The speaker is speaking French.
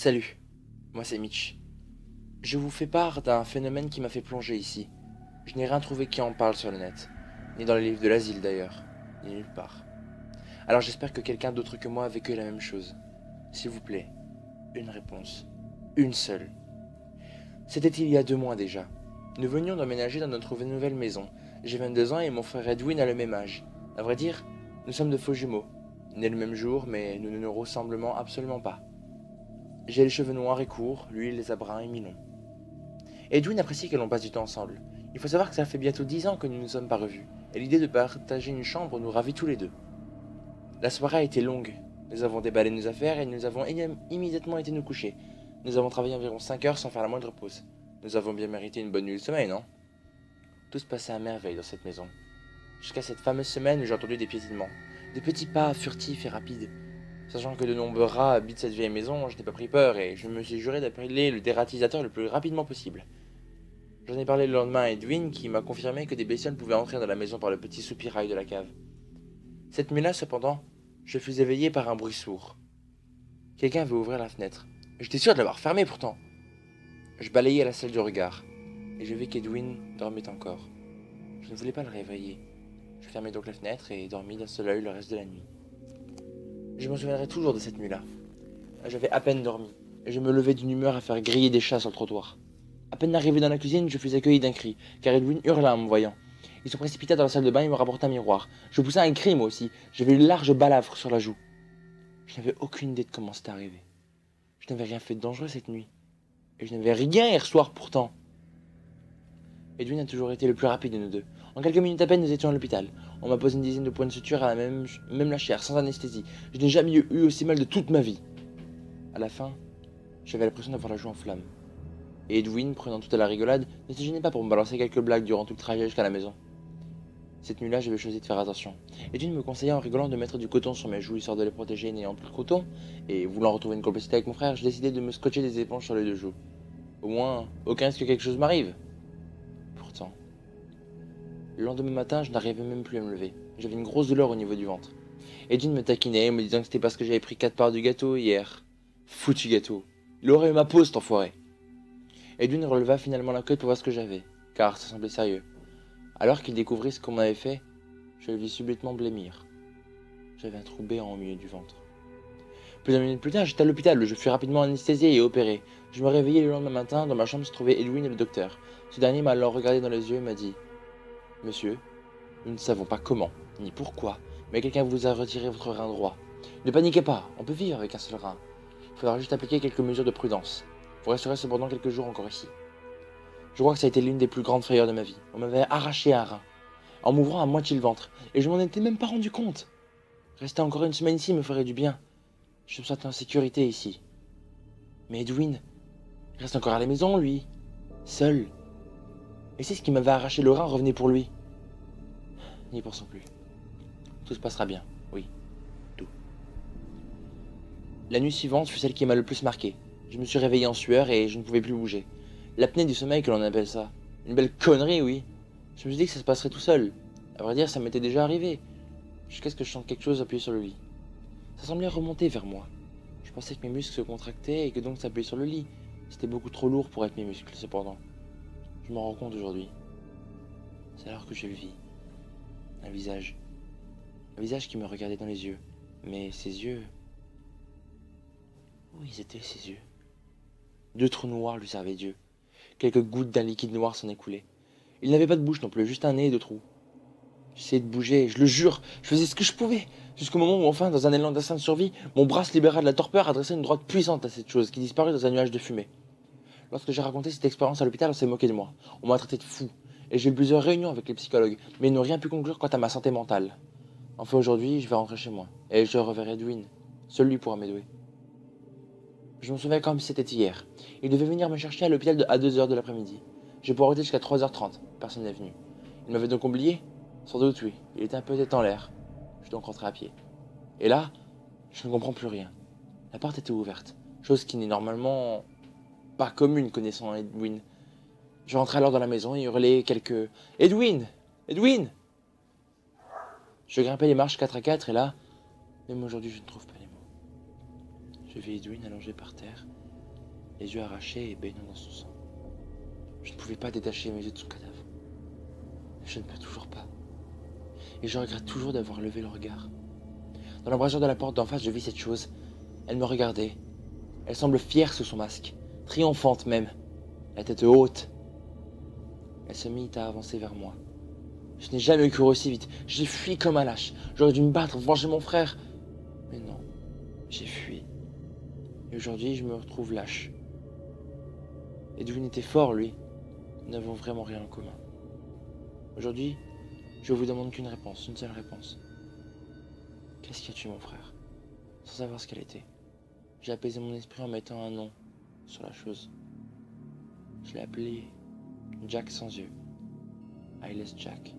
Salut, moi c'est Mitch. Je vous fais part d'un phénomène qui m'a fait plonger ici. Je n'ai rien trouvé qui en parle sur le net, ni dans les livres de l'asile d'ailleurs, ni nulle part. Alors j'espère que quelqu'un d'autre que moi a vécu la même chose. S'il vous plaît, une réponse. Une seule. C'était il y a 2 mois déjà. Nous venions d'emménager dans notre nouvelle maison. J'ai 22 ans et mon frère Edwin a le même âge. À vrai dire, nous sommes de faux jumeaux. Nés le même jour, mais nous ne nous ressemblons absolument pas. J'ai les cheveux noirs et courts, lui les a bruns et mi-longs. Edwin apprécie que l'on passe du temps ensemble. Il faut savoir que ça fait bientôt 10 ans que nous ne nous sommes pas revus, et l'idée de partager une chambre nous ravit tous les deux. La soirée a été longue. Nous avons déballé nos affaires et nous avons immédiatement été nous coucher. Nous avons travaillé environ 5 heures sans faire la moindre pause. Nous avons bien mérité une bonne nuit de sommeil, non? Tout se passait à merveille dans cette maison. Jusqu'à cette fameuse semaine où j'ai entendu des piétinements. De petits pas furtifs et rapides. Sachant que de nombreux rats habitent cette vieille maison, je n'ai pas pris peur et je me suis juré d'appeler le dératisateur le plus rapidement possible. J'en ai parlé le lendemain à Edwin qui m'a confirmé que des bestioles pouvaient entrer dans la maison par le petit soupirail de la cave. Cette nuit-là, cependant, je fus éveillé par un bruit sourd. Quelqu'un veut ouvrir la fenêtre. J'étais sûr de l'avoir fermée pourtant. Je balayai la salle du regard et je vis qu'Edwin dormait encore. Je ne voulais pas le réveiller. Je fermai donc la fenêtre et dormis d'un seul œil le reste de la nuit. Je me souviendrai toujours de cette nuit-là. J'avais à peine dormi, et je me levais d'une humeur à faire griller des chats sur le trottoir. À peine arrivé dans la cuisine, je fus accueilli d'un cri, car Edwin hurla en me voyant. Il se précipita dans la salle de bain et me rapporta un miroir. Je poussai un cri moi aussi, j'avais une large balafre sur la joue. Je n'avais aucune idée de comment c'était arrivé. Je n'avais rien fait de dangereux cette nuit, et je n'avais rien hier soir pourtant. Edwin a toujours été le plus rapide de nous deux. En quelques minutes à peine, nous étions à l'hôpital. On m'a posé une dizaine de points de suture à même la chair, sans anesthésie. Je n'ai jamais eu aussi mal de toute ma vie. À la fin, j'avais l'impression d'avoir la joue en flammes. Et Edwin, prenant tout à la rigolade, ne se gênait pas pour me balancer quelques blagues durant tout le trajet jusqu'à la maison. Cette nuit-là, j'avais choisi de faire attention. Edwin me conseilla en rigolant de mettre du coton sur mes joues histoire de les protéger n'ayant plus de coton, et voulant retrouver une complicité avec mon frère, je décidai de me scotcher des éponges sur les 2 joues. Au moins, aucun risque que quelque chose m'arrive. Pourtant, le lendemain matin, je n'arrivais même plus à me lever. J'avais une grosse douleur au niveau du ventre. Edwin me taquinait, me disant que c'était parce que j'avais pris 4 parts du gâteau hier. Foutu gâteau. Il aurait eu ma peau, cet enfoiré. Edwin releva finalement la queue pour voir ce que j'avais, car ça semblait sérieux. Alors qu'il découvrit ce qu'on m'avait fait, je le vis subitement blêmir. J'avais un trou béant au milieu du ventre. Plusieurs minutes plus tard, j'étais à l'hôpital où je fus rapidement anesthésié et opéré. Je me réveillai le lendemain matin, dans ma chambre se trouvait Edwin et le docteur. Ce dernier m'a alors regardé dans les yeux et m'a dit « Monsieur, nous ne savons pas comment, ni pourquoi, mais quelqu'un vous a retiré votre rein droit. Ne paniquez pas, on peut vivre avec un seul rein. Il faudra juste appliquer quelques mesures de prudence. Vous resterez cependant quelques jours encore ici. » Je crois que ça a été l'une des plus grandes frayeurs de ma vie. On m'avait arraché un rein, en m'ouvrant à moitié le ventre, et je m'en étais même pas rendu compte. Rester encore une semaine ici me ferait du bien. Je me sentais en sécurité ici. Mais Edwin, il reste encore à la maison, lui, seul. Et c'est ce qui m'avait arraché le rein revenait pour lui. N'y pensons plus. Tout se passera bien, oui, tout. La nuit suivante fut celle qui m'a le plus marqué. Je me suis réveillé en sueur et je ne pouvais plus bouger. L'apnée du sommeil que l'on appelle ça. Une belle connerie, oui. Je me suis dit que ça se passerait tout seul. À vrai dire, ça m'était déjà arrivé. Jusqu'à ce que je sente quelque chose appuyé sur le lit. Ça semblait remonter vers moi. Je pensais que mes muscles se contractaient et que donc ça appuyait sur le lit. C'était beaucoup trop lourd pour être mes muscles, cependant. Je m'en rends compte aujourd'hui. C'est alors que je vis un visage. Un visage qui me regardait dans les yeux. Mais ses yeux... Où ils étaient, ses yeux? 2 trous noirs lui servaient d'yeux. Quelques gouttes d'un liquide noir s'en écoulaient. Il n'avait pas de bouche non plus, juste un nez et 2 trous. J'essayais de bouger, je le jure, je faisais ce que je pouvais. Jusqu'au moment où enfin, dans un élan d'instinct de survie, mon bras se libéra de la torpeur, adressa une droite puissante à cette chose, qui disparut dans un nuage de fumée. Lorsque j'ai raconté cette expérience à l'hôpital, on s'est moqué de moi. On m'a traité de fou. Et j'ai eu plusieurs réunions avec les psychologues, mais ils n'ont rien pu conclure quant à ma santé mentale. Enfin aujourd'hui, je vais rentrer chez moi, et je reverrai Edwin. Seul lui pourra m'aider. Je me souviens comme si c'était hier. Il devait venir me chercher à l'hôpital à 2 h de l'après-midi. J'ai poireauté jusqu'à 3 h 30. Personne n'est venu. Il m'avait donc oublié? Sans doute oui. Il était un peu tête en l'air. Je suis donc rentré à pied. Et là, je ne comprends plus rien. La porte était ouverte. Chose qui n'est normalement pas commune connaissant Edwin. Je rentrai alors dans la maison et hurlai quelques « Edwin! Edwin !» Je grimpais les marches 4 à 4 et là, même aujourd'hui je ne trouve pas les mots. Je vis Edwin allongé par terre, les yeux arrachés et baignant dans son sang. Je ne pouvais pas détacher mes yeux de son cadavre. Je ne peux toujours pas. Et je regrette toujours d'avoir levé le regard. Dans l'embrasure de la porte d'en face, je vis cette chose. Elle me regardait. Elle semble fière sous son masque, triomphante même, la tête haute. Elle se mit à avancer vers moi. Je n'ai jamais couru aussi vite. J'ai fui comme un lâche. J'aurais dû me battre, venger mon frère. Mais non, j'ai fui. Et aujourd'hui, je me retrouve lâche. Edwin était fort, lui. Nous n'avons vraiment rien en commun. Aujourd'hui, je vous demande qu'une réponse, une seule réponse. Qu'est-ce qui a tué mon frère? Sans savoir ce qu'elle était. J'ai apaisé mon esprit en mettant un nom sur la chose. Je l'ai appelé Jack sans yeux. Eyeless Jack.